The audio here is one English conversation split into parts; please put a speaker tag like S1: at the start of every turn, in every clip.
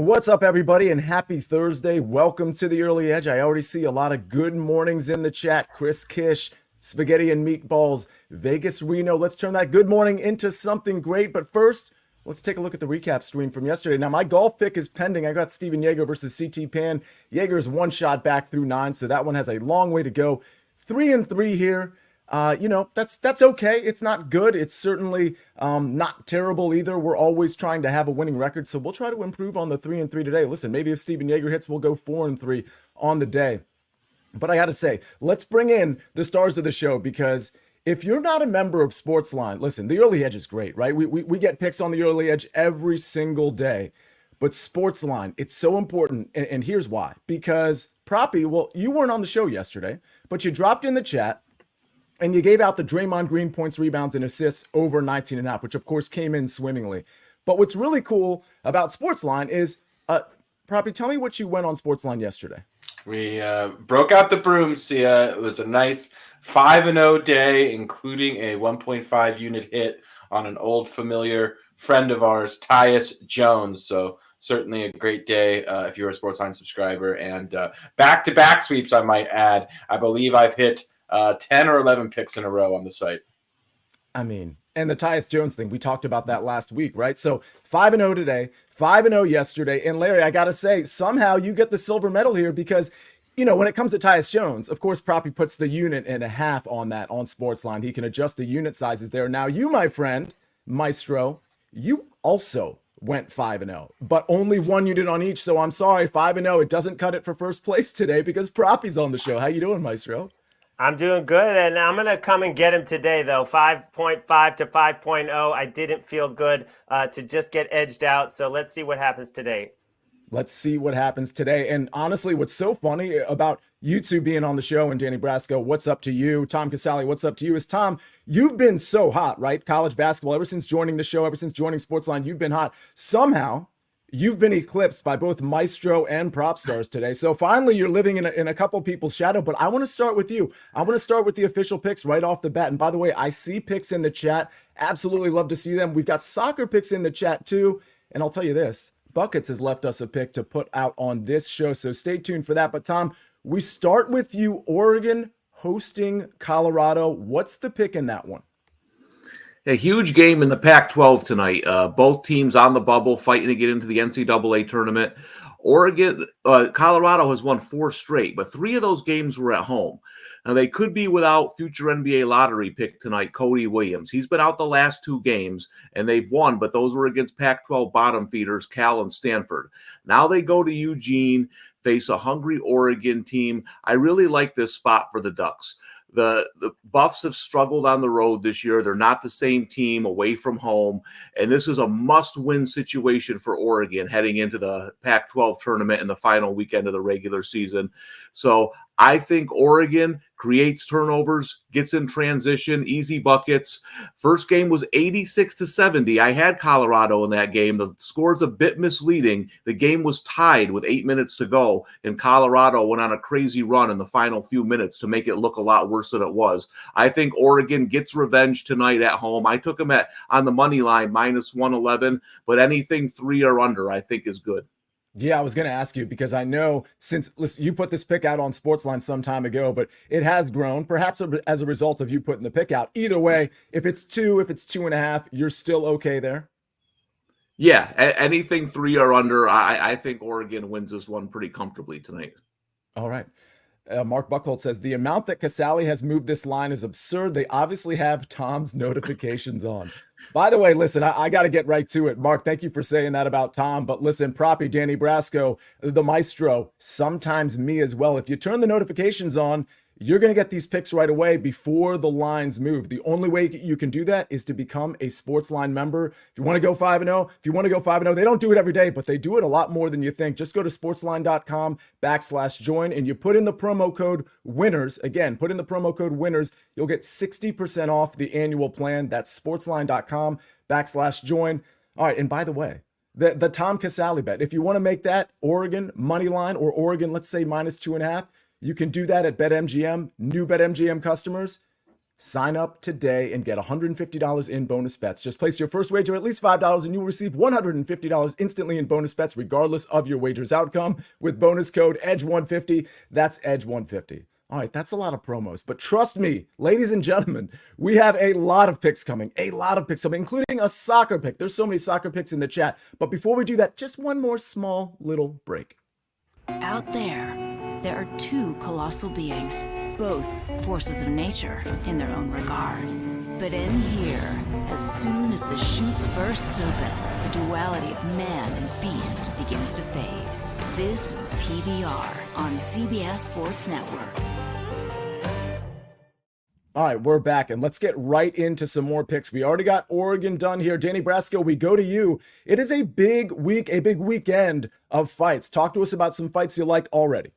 S1: What's up, everybody, and happy Thursday. Welcome to the Early Edge. I already see a lot of good mornings in the chat. Chris Kish, Spaghetti and Meatballs, Vegas Reno. Let's turn that good morning into something great. But first, let's take a look at the recap stream from yesterday. Now, my golf pick is pending. I got Steven Yeager versus CT Pan. Yeager is one shot back through 9, so that one has a long way to go. 3-3 here. That's okay. It's not good. It's certainly not terrible either. We're always trying to have a winning record, so we'll try to improve on the 3-3 today. Listen, maybe if Steven Yeager hits, we'll go 4-3 on the day. But I got to say, let's bring in the stars of the show, because if you're not a member of SportsLine, listen, the Early Edge is great, right? We get picks on the Early Edge every single day. But SportsLine, it's so important, and here's why. Because Proppy, well, you weren't on the show yesterday, but you dropped in the chat, and you gave out the Draymond Green points, rebounds, and assists over 19.5, which of course came in swimmingly. But what's really cool about SportsLine is, Proppy, tell me what you went on SportsLine yesterday.
S2: We broke out the broom, Sia. It was a nice 5-0 day, including a 1.5 unit hit on an old familiar friend of ours, Tyus Jones. So certainly a great day if you're a SportsLine subscriber. And back-to-back sweeps, I might add. I believe I've hit 10 or 11 picks in a row on the site.
S1: I mean, and the Tyus Jones thing, we talked about that last week, right? So 5-0 today, 5-0 yesterday. And Larry, I got to say, somehow you get the silver medal here because, when it comes to Tyus Jones, of course, Proppy puts the unit and a half on that on SportsLine. He can adjust the unit sizes there. Now, you, my friend, Maestro, you also went 5-0, but only one unit on each. So I'm sorry, 5-0. It doesn't cut it for first place today because Proppy's on the show. How you doing, Maestro?
S3: I'm doing good, and I'm going to come and get him today, though. 5.5 to 5.0. I didn't feel good to just get edged out, so let's see what happens today.
S1: Let's see what happens today. And honestly, what's so funny about you two being on the show, and Danny Brasco, what's up to you? Tom Casale, what's up to you? Is Tom, you've been so hot, right? College basketball, ever since joining the show, ever since joining SportsLine, you've been hot. Somehow, you've been eclipsed by both Maestro and Propstarz today. So finally, you're living in a couple people's shadow. But I want to start with you. I want to start with the official picks right off the bat. And by the way, I see picks in the chat. Absolutely love to see them. We've got soccer picks in the chat too. And I'll tell you this, Buckets has left us a pick to put out on this show. So stay tuned for that. But Tom, we start with you. Oregon hosting Colorado. What's the pick in that one?
S4: A huge game in the Pac-12 tonight. Both teams on the bubble fighting to get into the NCAA tournament. Colorado has won 4 straight, but 3 of those games were at home. Now, they could be without future NBA lottery pick tonight, Cody Williams. He's been out the last 2 games, and they've won, but those were against Pac-12 bottom feeders, Cal and Stanford. Now they go to Eugene, face a hungry Oregon team. I really like this spot for the Ducks. The Buffs have struggled on the road this year. They're not the same team away from home. And this is a must-win situation for Oregon heading into the Pac-12 tournament in the final weekend of the regular season. So I think Oregon creates turnovers, gets in transition, easy buckets. First game was 86-70. I had Colorado in that game. The score's a bit misleading. The game was tied with 8 minutes to go, and Colorado went on a crazy run in the final few minutes to make it look a lot worse than it was. I think Oregon gets revenge tonight at home. I took them on the money line, -111, but anything 3 or under I think is good.
S1: Yeah, I was going to ask you because I know listen, you put this pick out on SportsLine some time ago, but it has grown, perhaps as a result of you putting the pick out. Either way, if it's 2, if it's 2.5, you're still okay there?
S4: Yeah, anything 3 or under, I think Oregon wins this one pretty comfortably tonight.
S1: All right. Mark Buckhold says, the amount that Casale has moved this line is absurd. They obviously have Tom's notifications on. By the way, listen, I got to get right to it. Mark, thank you for saying that about Tom. But listen, Proppy, Danny Brasco, the Maestro, sometimes me as well. If you turn the notifications on, you're going to get these picks right away before the lines move. The only way you can do that is to become a SportsLine member. If you want to go 5-0, they don't do it every day, but they do it a lot more than you think. Just go to sportsline.com/join and you put in the promo code winners. Again, put in the promo code winners. You'll get 60% off the annual plan. That's sportsline.com/join. All right. And by the way, the Tom Casale bet, if you want to make that Oregon money line or Oregon, let's say -2.5, you can do that at BetMGM. New BetMGM customers, Sign up today and get $150 in bonus bets. Just place your first wager at least $5 and you will receive $150 instantly in bonus bets regardless of your wager's outcome with bonus code EDGE150. That's EDGE150. All right, that's a lot of promos, but trust me, ladies and gentlemen, we have a lot of picks coming, including a soccer pick. There's so many soccer picks in the chat, but before we do that, just one more small little break.
S5: Out there are two colossal beings, both forces of nature in their own regard. But in here, as soon as the chute bursts open, the duality of man and beast begins to fade. This is the PBR on CBS Sports Network.
S1: All right, we're back, and let's get right into some more picks. We already got Oregon done here. Danny Brasco, we go to you. It is a big week, a big weekend of fights. Talk to us about some fights you like already.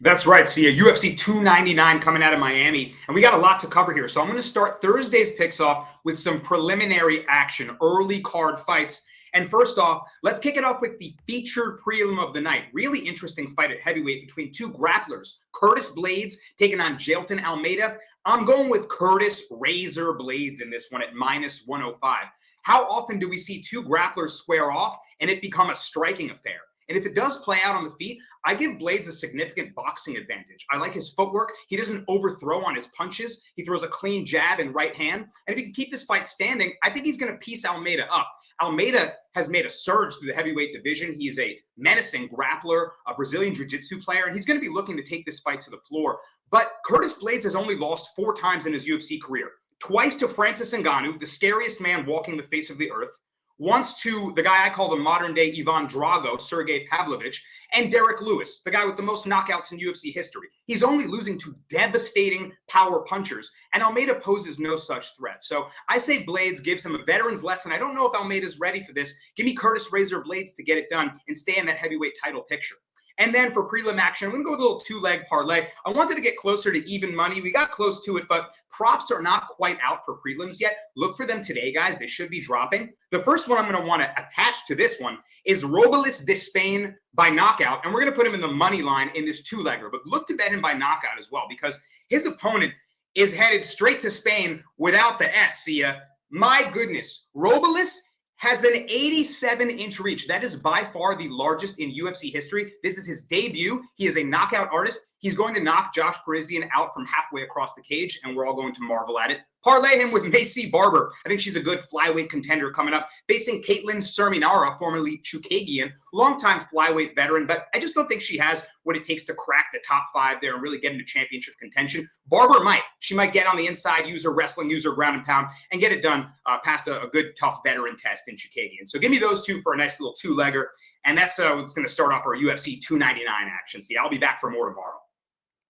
S6: That's right, Sia. UFC 299 coming out of Miami, and we got a lot to cover here. So I'm going to start Thursday's picks off with some preliminary action, early card fights. And first off, let's kick it off with the featured prelim of the night. Really interesting fight at heavyweight between two grapplers. Curtis Blades taking on Jailton Almeida. I'm going with Curtis Razor Blades in this one at -105. How often do we see two grapplers square off and it become a striking affair? And if it does play out on the feet, I give Blades a significant boxing advantage. I like his footwork. He doesn't overthrow on his punches. He throws a clean jab and right hand. And if he can keep this fight standing, I think he's going to piece Almeida up. Almeida has made a surge through the heavyweight division. He's a menacing grappler, a Brazilian jiu-jitsu player, and he's going to be looking to take this fight to the floor. But Curtis Blades has only lost 4 times in his UFC career. Twice to Francis Ngannou, the scariest man walking the face of the earth. Once to the guy I call the modern-day Ivan Drago, Sergey Pavlovich, and Derek Lewis, the guy with the most knockouts in UFC history. He's only losing to devastating power punchers, and Almeida poses no such threat. So I say Blades gives him a veteran's lesson. I don't know if Almeida's ready for this. Give me Curtis Razor Blades to get it done and stay in that heavyweight title picture. And then for prelim action, I'm going to go with a little 2-leg parlay. I wanted to get closer to even money. We got close to it, but props are not quite out for prelims yet. Look for them today, guys. They should be dropping. The first one I'm going to want to attach to this one is Robles de Spain by knockout, and we're going to put him in the money line in this 2-legger. But look to bet him by knockout as well, because his opponent is headed straight to Spain without the S, Sia. My goodness. Robles has an 87-inch reach. That is by far the largest in UFC history. This is his debut. He is a knockout artist. He's going to knock Josh Parisian out from halfway across the cage, and we're all going to marvel at it. Parlay him with Macy Barber. I think she's a good flyweight contender coming up, facing Caitlin Serminara, formerly Chukagian, longtime flyweight veteran, but I just don't think she has what it takes to crack the top 5 there and really get into championship contention. Barber might. She might get on the inside, use her wrestling, use her ground and pound, and get it done past a good, tough veteran test in Chukagian. So give me those two for a nice little 2-legger, and that's what's going to start off our UFC 299 action. See, I'll be back for more tomorrow.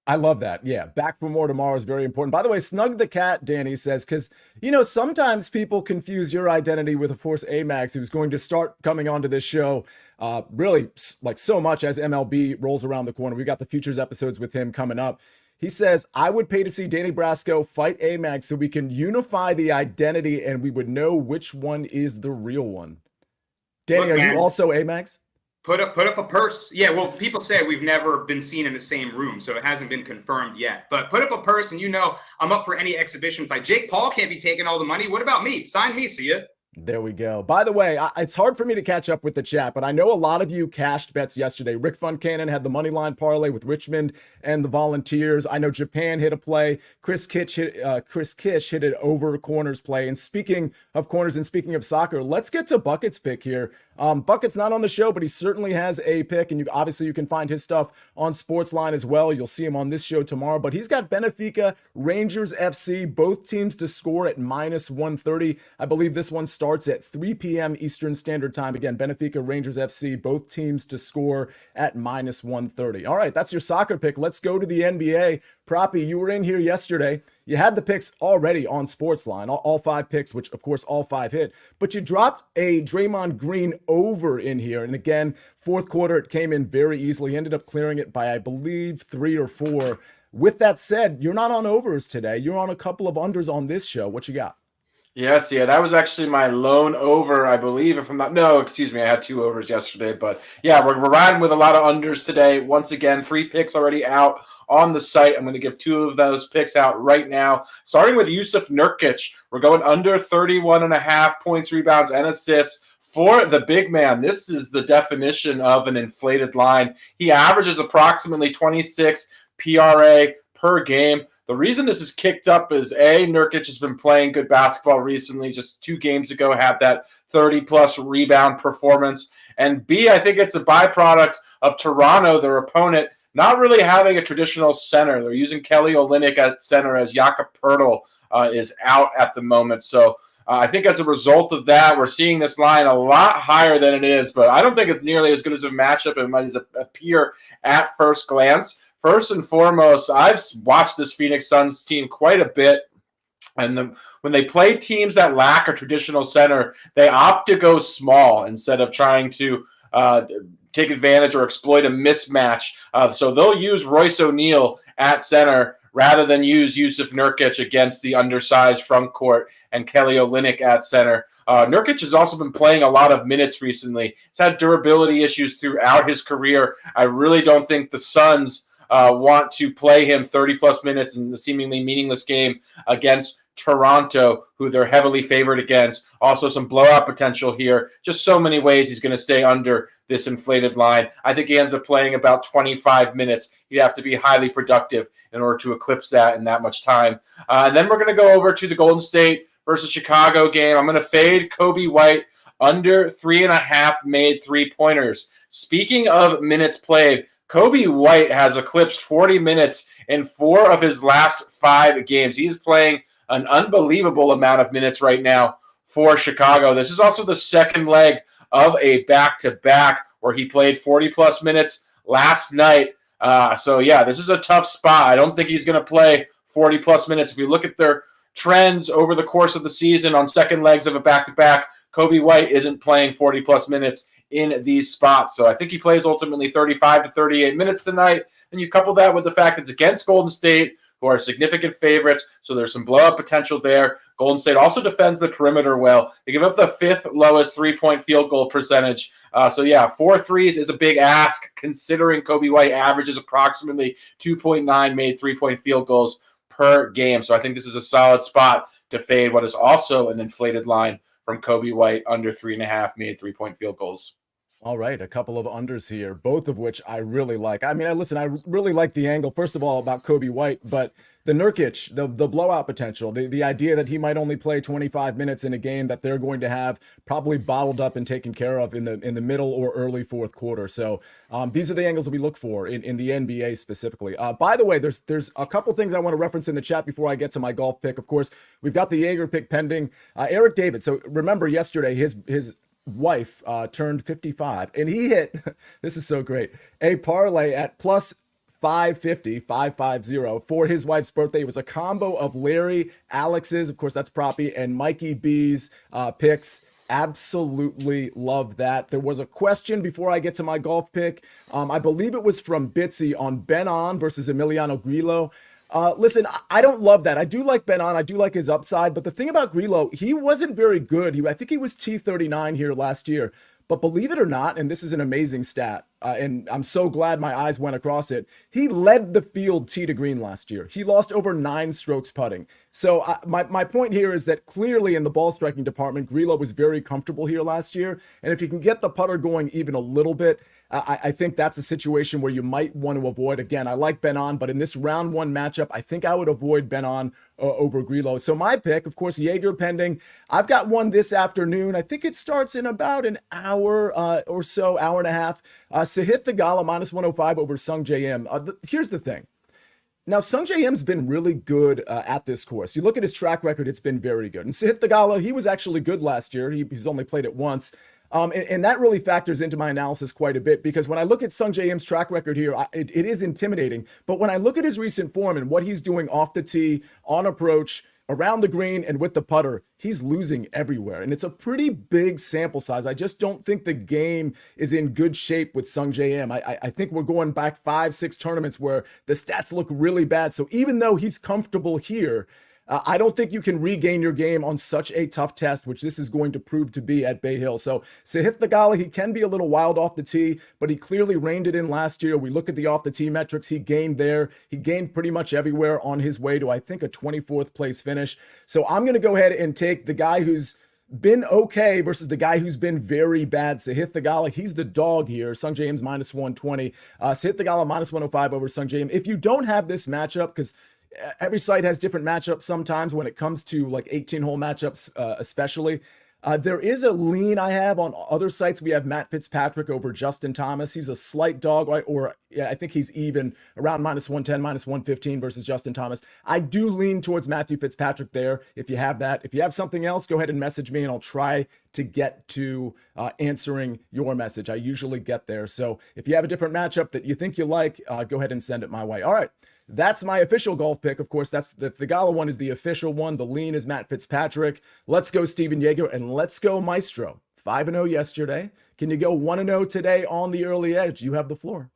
S1: I love that. Yeah, back for more tomorrow is very important. By the way, Snug the Cat, Danny says, because, sometimes people confuse your identity with, of course, Amax, who's going to start coming onto this show really like so much as MLB rolls around the corner. We got the Futures episodes with him coming up. He says, I would pay to see Danny Brasco fight Amax so we can unify the identity and we would know which one is the real one. Danny,
S6: Look,
S1: are you also Amax?
S6: Put up a purse. Yeah, well, people say we've never been seen in the same room, so it hasn't been confirmed yet. But put up a purse, and I'm up for any exhibition fight. Jake Paul can't be taking all the money. What about me? Sign me, Sia.
S1: There we go. By the way, it's hard for me to catch up with the chat, but I know a lot of you cashed bets yesterday. Rick Funcannon had the money line parlay with Richmond and the Volunteers. I know Japan hit a play. Chris Kish hit it over corners play. And speaking of corners and speaking of soccer, let's get to Bucket's pick here. Bucket's not on the show, but he certainly has a pick, and you can find his stuff on SportsLine as well. You'll see him on this show tomorrow, but he's got Benfica, Rangers FC, both teams to score at -130. I believe this one starts at 3 p.m. Eastern Standard Time. Again, Benfica, Rangers FC, both teams to score at -130. All right, that's your soccer pick. Let's go to the NBA. Proppy, you were in here yesterday. You had the picks already on SportsLine, all 5 picks, which of course all 5 hit, but you dropped a Draymond Green over in here. And again, fourth quarter, it came in very easily, ended up clearing it by, I believe, 3 or 4. With that said, you're not on overs today. You're on a couple of unders on this show. What you got?
S2: Yes, yeah, that was actually my lone over, I believe. If I'm not, no, excuse me, I had 2 overs yesterday, but yeah, we're riding with a lot of unders today. Once again, 3 picks already out on the site. I'm going to give 2 of those picks out right now. Starting with Yusuf Nurkic. We're going under 31.5 points, rebounds, and assists for the big man. This is the definition of an inflated line. He averages approximately 26 PRA per game. The reason this is kicked up is A, Nurkic has been playing good basketball recently. Just 2 games ago had that 30-plus rebound performance. And B, I think it's a byproduct of Toronto, their opponent, not really having a traditional center. They're using Kelly Olynyk at center as Jakob Poeltl is out at the moment. So I think as a result of that, we're seeing this line a lot higher than it is, but I don't think it's nearly as good as a matchup it might appear at first glance. First and foremost, I've watched this Phoenix Suns team quite a bit, and when they play teams that lack a traditional center, they opt to go small instead of trying to take advantage or exploit a mismatch. So they'll use Royce O'Neal at center rather than use Yusuf Nurkic against the undersized front court and Kelly Olynyk at center. Nurkic has also been playing a lot of minutes recently. He's had durability issues throughout his career. I really don't think the Suns want to play him 30-plus minutes in the seemingly meaningless game against Toronto, who they're heavily favored against. Also some blowout potential here. Just so many ways he's going to stay under this inflated line. I think he ends up playing about 25 minutes. He'd have to be highly productive in order to eclipse that in that much time. And then we're going to go over to the Golden State versus Chicago game. I'm going to fade Kobe White under 3.5 made three-pointers. Speaking of minutes played, Kobe White has eclipsed 40 minutes in 4 of his last 5 games. He's playing an unbelievable amount of minutes right now for Chicago. This is also the second leg of a back-to-back where he played 40-plus minutes last night. So, yeah, this is a tough spot. I don't think he's going to play 40-plus minutes. If you look at their trends over the course of the season on second legs of a back-to-back, Kobe White isn't playing 40-plus minutes in these spots. So I think he plays ultimately 35 to 38 minutes tonight. And you couple that with the fact that it's against Golden State, who are significant favorites, so there's some blow-up potential there. Golden State also defends the perimeter well. They give up the 5th lowest three-point field goal percentage. So, yeah, 4 threes is a big ask, considering Kobe White averages approximately 2.9 made three-point field goals per game. So I think this is a solid spot to fade what is also an inflated line from Kobe White under 3.5 made three-point field goals.
S1: All right, a couple of unders here, both of which I really like. I mean, I really like the angle, first of all, about Kobe White, but the Nurkic, the blowout potential, the idea that he might only play 25 minutes in a game that they're going to have probably bottled up and taken care of in the middle or early fourth quarter. So these are the angles that we look for in the NBA specifically. By the way, there's a couple things I want to reference in the chat before I get to my golf pick. Of course, we've got the Jaeger pick pending. Eric David, so remember yesterday, his wife turned 55 and he hit, this is so great, a parlay at plus 550 for his wife's birthday. It was a combo of Larry, Alex's, of course that's Proppy, and Mikey B's picks. Absolutely love that. There was a question before I get to my golf pick. I believe it was from Bitsy on Ben versus Emiliano Grillo. Listen, I don't love that. I do like Ben I do like his upside, but the thing about Grillo, he wasn't very good. I think he was T39 here last year, but believe it or not, and this is an amazing stat, and I'm so glad my eyes went across it, he led the field tee to green last year. He lost over 9 strokes putting. So my point here is that clearly in the ball striking department, Grillo was very comfortable here last year, and if you can get the putter going even a little bit, I think that's a situation where you might want to avoid. Again, I like Ben but in this round 1 matchup, I think I would avoid Ben over Grillo. So my pick, of course, Jaeger pending. I've got one this afternoon. I think it starts in about an hour or so, hour and a half. Sahith Theegala minus 105 over Sung J M. Here's the thing. Now, Sung J M's been really good at this course. You look at his track record, it's been very good. And Sahith Theegala, he was actually good last year. He's only played it once. And that really factors into my analysis quite a bit, because when I look at Sung J M's track record here, it is intimidating. But when I look at his recent form and what he's doing off the tee, on approach, around the green, and with the putter, he's losing everywhere. And it's a pretty big sample size. I just don't think the game is in good shape with Sung J M. I think we're going back 5-6 tournaments where the stats look really bad. So even though he's comfortable here, I don't think you can regain your game on such a tough test, which this is going to prove to be at Bay Hill. So Sahith Theegala, he can be a little wild off the tee, but he clearly reined it in last year. We look at the off the tee metrics. He gained there. He gained pretty much everywhere on his way to, I think, a 24th place finish. So I'm going to go ahead and take the guy who's been okay versus the guy who's been very bad. Sahith Theegala, he's the dog here. Sung Jae Im's minus 120. Sahith Theegala minus 105 over Sung Jae Im. If you don't have this matchup, because every site has different matchups sometimes when it comes to like 18-hole matchups, especially. There is a lean I have on other sites. We have Matt Fitzpatrick over Justin Thomas. He's a slight dog, right? Or yeah, I think he's even around minus 110, minus 115 versus Justin Thomas. I do lean towards Matthew Fitzpatrick there if you have that. If you have something else, go ahead and message me and I'll try to get to answering your message. I usually get there. So if you have a different matchup that you think you like, go ahead and send it my way. All right. That's my official golf pick. Of course, that's the Theegala one is the official one. The lean is Matt Fitzpatrick. Let's go Steven Yeager and let's go Maestro. 5-0 yesterday. Can you go 1-0 today on the early edge? You have the floor.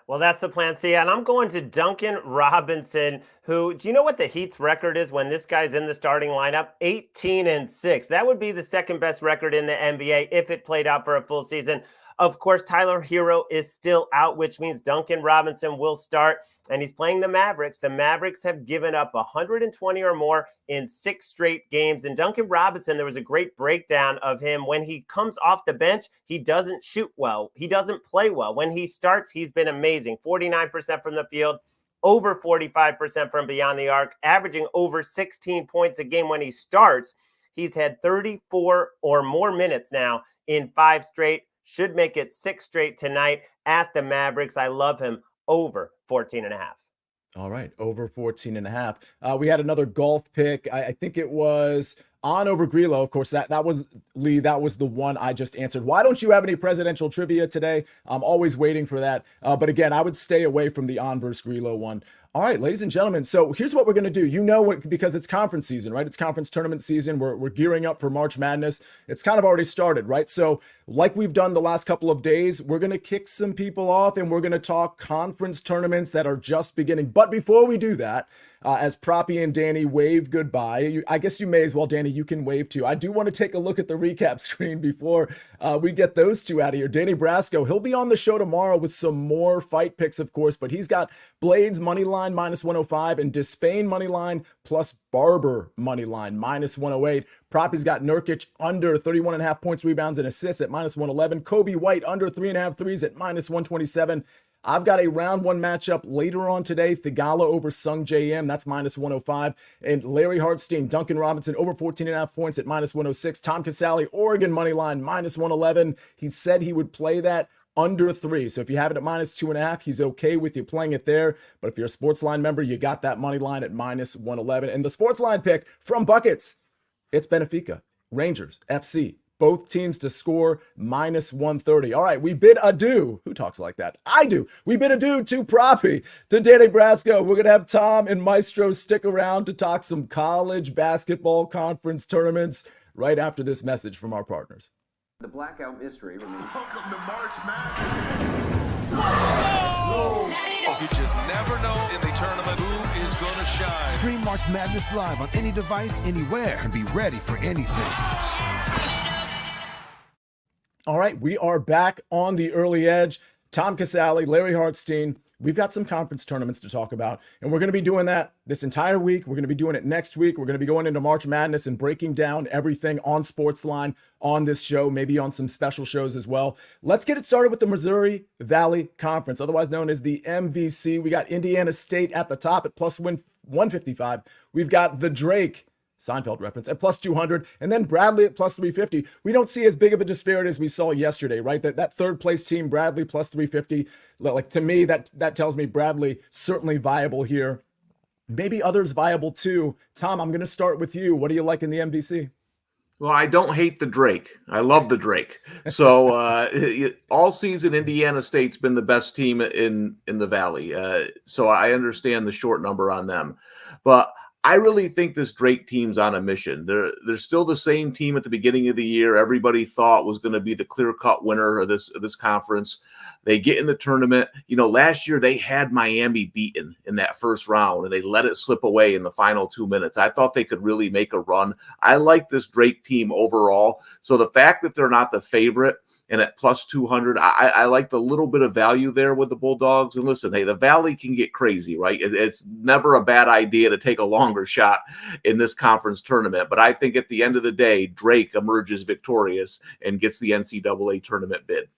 S3: Well, that's the plan, Sia. And I'm going to Duncan Robinson, who, do you know what the Heat's record is when this guy's in the starting lineup? 18-6. That would be the second best record in the NBA if it played out for a full season. Of course, Tyler Hero is still out, which means Duncan Robinson will start, and he's playing the Mavericks. The Mavericks have given up 120 or more in 6 straight games. And Duncan Robinson, there was a great breakdown of him. When he comes off the bench, he doesn't shoot well. He doesn't play well. When he starts, he's been amazing. 49% from the field, over 45% from beyond the arc, averaging over 16 points a game when he starts. He's had 34 or more minutes now in 5 straight. Should make it 6 straight tonight at the Mavericks. I love him over 14.5.
S1: All right, over 14.5. We had another golf pick. I think it was on over Grillo. Of course, that was Lee. That was the one I just answered. Why don't you have any presidential trivia today? I'm always waiting for that. But again, I would stay away from the on versus Grillo one. All right, ladies and gentlemen, so here's what we're going to do. You know what, because it's conference season, right? It's conference tournament season. We're gearing up for March Madness. It's kind of already started, right? So like we've done the last couple of days, we're going to kick some people off and we're going to talk conference tournaments that are just beginning. But before we do that, as Proppy and Danny wave goodbye, I guess you may as well, Danny, you can wave too. I do want to take a look at the recap screen before we get those two out of here. Danny Brasco, he'll be on the show tomorrow with some more fight picks, of course, but he's got Blades money line minus 105 and Despain money line plus Barber money line minus 108. Proppy's got Nurkic under 31.5 points, rebounds, and assists at minus 111. Kobe White under 3.5 threes at minus 127. I've got a round 1 matchup later on today. Theegala over Sung Jae Im. That's minus 105. And Larry Hartstein, Duncan Robinson over 14.5 points at minus 106. Tom Casale, Oregon money line minus 111. He said he would play that under 3. So if you have it at minus 2.5, he's okay with you playing it there. But if you're a SportsLine member, you got that money line at minus 111. And the SportsLine pick from Buckets, it's Benfica, Rangers, FC. Both teams to score minus 130. All right, we bid adieu. Who talks like that? I do. We bid adieu to Proppy, to Danny Brasco. We're going to have Tom and Maestro stick around to talk some college basketball conference tournaments right after this message from our partners.
S7: The blackout mystery remains.
S8: Welcome to March Madness. Whoa! You just never know in the tournament who is going to shine.
S9: Stream March Madness live on any device, anywhere, and be ready for anything.
S1: All right, we are back on the early edge. Tom Casale, Larry Hartstein. We've got some conference tournaments to talk about, and we're going to be doing that this entire week. We're going to be doing it next week. We're going to be going into March Madness and breaking down everything on SportsLine on this show, maybe on some special shows as well. Let's get it started with the Missouri Valley Conference, otherwise known as the MVC. We got Indiana State at the top at plus 155. We've got the Drake, Seinfeld reference, at plus 200, and then Bradley at plus 350. We don't see as big of a disparity as we saw yesterday, right? That third place team, Bradley plus 350. Like, to me, that tells me Bradley certainly viable here. Maybe others viable too. Tom, I'm going to start with you. What do you like in the MVC?
S4: Well, I don't hate the Drake. I love the Drake. So all season, Indiana State's been the best team in the Valley. So I understand the short number on them. But I really think this Drake team's on a mission. They're still the same team at the beginning of the year. Everybody thought was going to be the clear-cut winner of this conference. They get in the tournament. Last year they had Miami beaten in that first round, and they let it slip away in the final 2 minutes. I thought they could really make a run. I like this Drake team overall. So the fact that they're not the favorite and at plus 200, I like the little bit of value there with the Bulldogs. And listen, hey, the Valley can get crazy, right? It's never a bad idea to take a longer shot in this conference tournament. But I think at the end of the day, Drake emerges victorious and gets the NCAA tournament bid.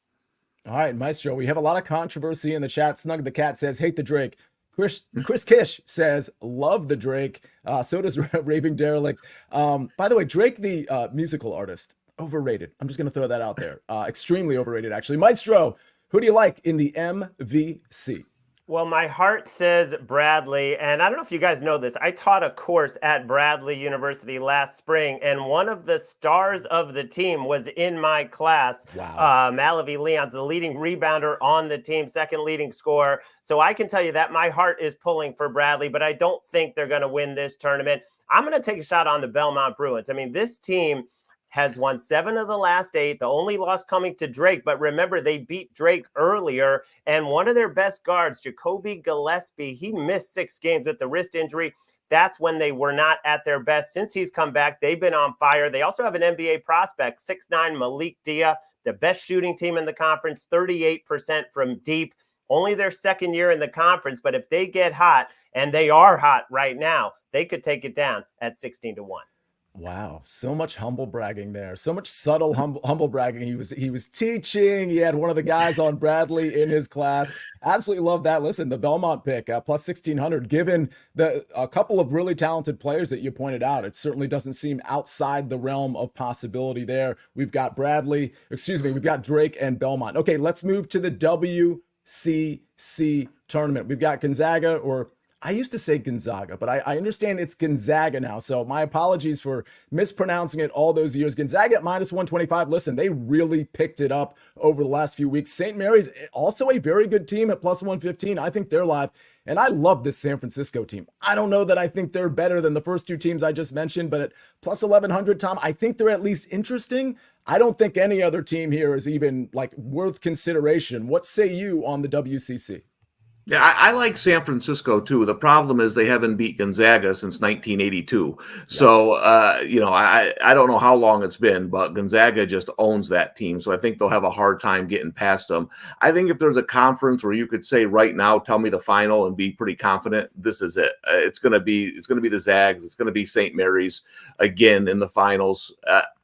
S1: All right, Maestro, we have a lot of controversy in the chat. Snug the Cat says, hate the Drake. Chris Kish says, love the Drake. So does Raving Derelict. By the way, Drake, the musical artist, overrated. I'm just going to throw that out there. Extremely overrated, actually. Maestro, who do you like in the MVC?
S3: Well, my heart says Bradley, and I don't know if you guys know this. I taught a course at Bradley University last spring, and one of the stars of the team was in my class.
S1: Wow.
S3: Malavi Leon's the leading rebounder on the team, second leading scorer. So I can tell you that my heart is pulling for Bradley, but I don't think they're going to win this tournament. I'm going to take a shot on the Belmont Bruins. I mean, this team has won 7 of the last 8, the only loss coming to Drake. But remember, they beat Drake earlier, and one of their best guards, Jacoby Gillespie, he missed 6 games with the wrist injury. That's when they were not at their best. Since he's come back, they've been on fire. They also have an NBA prospect, 6'9", Malik Dia, the best shooting team in the conference, 38% from deep. Only their second year in the conference, but if they get hot, and they are hot right now, they could take it down at 16-1.
S1: Wow, so much humble bragging there. So much subtle humble bragging. He was teaching. He had one of the guys on Bradley in his class. Absolutely love that. Listen, the Belmont pick plus 1,600, given a couple of really talented players that you pointed out, it certainly doesn't seem outside the realm of possibility there. We've got Drake and Belmont. Okay, let's move to the WCC tournament. We've got Gonzaga, or I used to say Gonzaga, but I understand it's Gonzaga now. So my apologies for mispronouncing it all those years. Gonzaga at minus 125. Listen, they really picked it up over the last few weeks. St. Mary's, also a very good team at plus 115. I think they're live. And I love this San Francisco team. I don't know that I think they're better than the first 2 teams I just mentioned, but at plus 1,100, Tom, I think they're at least interesting. I don't think any other team here is even worth consideration. What say you on the WCC?
S4: Yeah, I like San Francisco too. The problem is they haven't beat Gonzaga since 1982. So, I don't know how long it's been, but Gonzaga just owns that team. So I think they'll have a hard time getting past them. I think if there's a conference where you could say right now, tell me the final and be pretty confident, this is it. It's going to be the Zags. It's going to be St. Mary's again in the finals.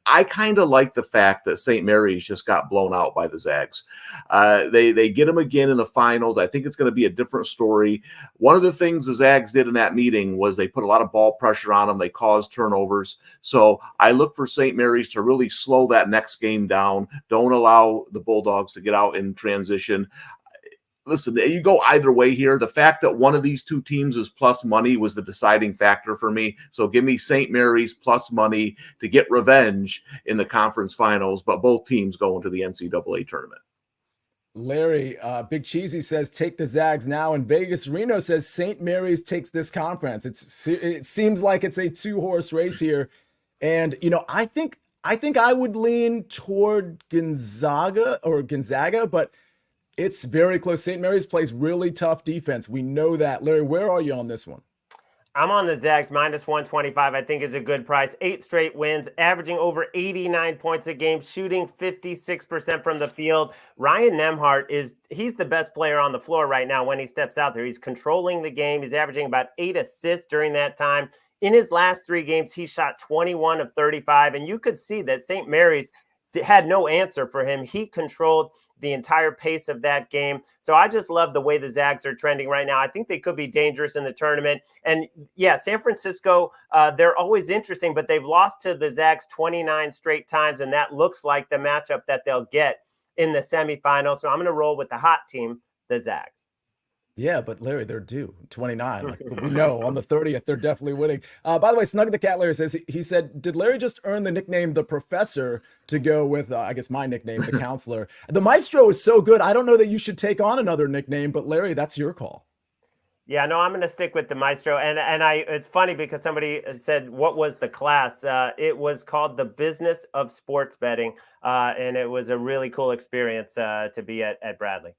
S4: I kind of like the fact that St. Mary's just got blown out by the Zags. They get them again in the finals. I think it's going to be a different story. One of the things the Zags did in that meeting was they put a lot of ball pressure on them. They caused turnovers. So I look for St. Mary's to really slow that next game down. Don't allow the Bulldogs to get out in transition. Listen, you go either way here. The fact that one of these 2 teams is plus money was the deciding factor for me. So give me St. Mary's plus money to get revenge in the conference finals, but both teams go into the NCAA tournament.
S1: Larry, Big Cheesy says, take the Zags now. And Vegas Reno says St. Mary's takes this conference. It seems like it's a 2-horse race here. And, I think I would lean toward Gonzaga, but it's very close. St. Mary's plays really tough defense. We know that. Larry, where are you on this one?
S3: I'm on the Zags minus 125. I think is a good price. 8 straight wins, averaging over 89 points a game, shooting 56% from the field. Ryan Nembhard he's the best player on the floor right now when he steps out there. He's controlling the game. He's averaging about 8 assists during that time. In his last 3 games, he shot 21 of 35, and you could see that St. Mary's had no answer for him. He controlled the entire pace of that game. So I just love the way the Zags are trending right now. I think they could be dangerous in the tournament. And yeah, San Francisco, they're always interesting, but they've lost to the Zags 29 straight times, and that looks like the matchup that they'll get in the semifinal. So I'm going to roll with the hot team, the Zags.
S1: Yeah, but Larry, they're due 29. We know on the 30th, they're definitely winning. By the way, Snug the Cat Larry says, he said, did Larry just earn the nickname The Professor to go with, I guess, my nickname, The Counselor? The Maestro is so good. I don't know that you should take on another nickname, but Larry, that's your call.
S3: Yeah, no, I'm going to stick with the Maestro. And it's funny because somebody said, what was the class? It was called The Business of Sports Betting. And it was a really cool experience to be at Bradley.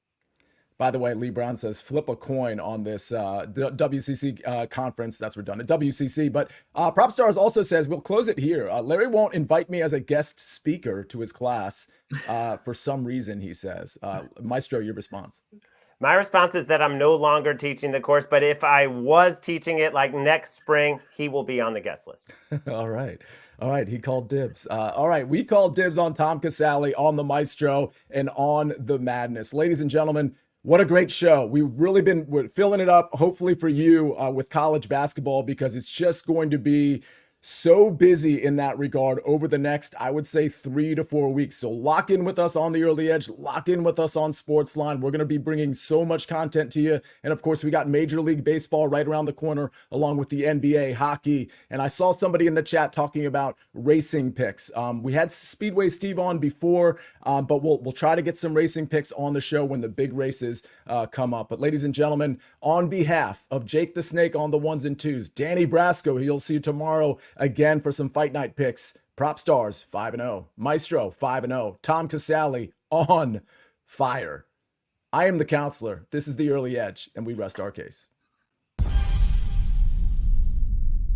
S1: By the way, Lee Brown says flip a coin on this WCC conference. That's redundant, WCC. But Propstarz also says we'll close it here. Larry won't invite me as a guest speaker to his class for some reason, he says. Maestro, your response?
S3: My response is that I'm no longer teaching the course, but if I was teaching it like next spring, he will be on the guest list.
S1: All right. All right. He called dibs. All right. We called dibs on Tom Casale, on the Maestro, and on the madness. Ladies and gentlemen, what a great show. We've really been filling it up, hopefully for you with college basketball, because it's just going to be so busy in that regard over the next, I would say, 3 to 4 weeks. So lock in with us on the Early Edge, lock in with us on SportsLine. We're going to be bringing so much content to you. And of course, we got Major League Baseball right around the corner, along with the NBA, hockey. And I saw somebody in the chat talking about racing picks. We had Speedway Steve on before, but we'll try to get some racing picks on the show when the big races come up. But ladies and gentlemen, on behalf of Jake the Snake on the ones and twos, Danny Brasco, you'll see tomorrow again for some fight night picks. Propstarz 5-0, Maestro 5-0, Tom Casale on fire. I am the counselor. This is the Early Edge, and we rest our case.